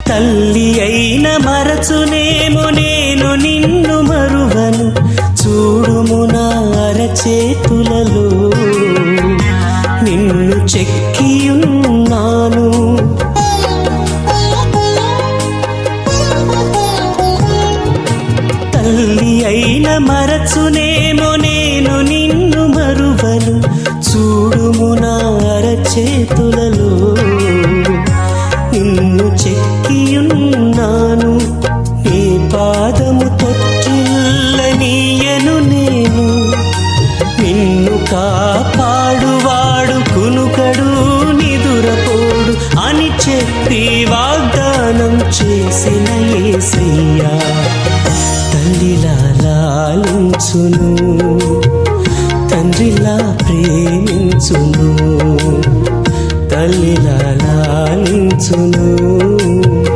తల్లి అయిన మరచునేమో నేను నిన్ను మరువను, చూడుము నా అరచేతులలో నిన్ను చెక్కియున్నాను. తల్లి అయిన మరచునేమో నేను నిన్ను మరువను, చూడుము నా అరచేతులలో నిన్ను చెక్కియున్నాను. నీ పాదము తొట్టిల్లనీయను నేను, నిన్ను కాపాడువాడు కునుకడు నిదురపోడు అని చెప్పి వాగ్దానం చేసిన యేసయ్యా తల్లిలా లాలించును, తండ్రిలా ప్రేమించును, తల్లిలా లాలించును.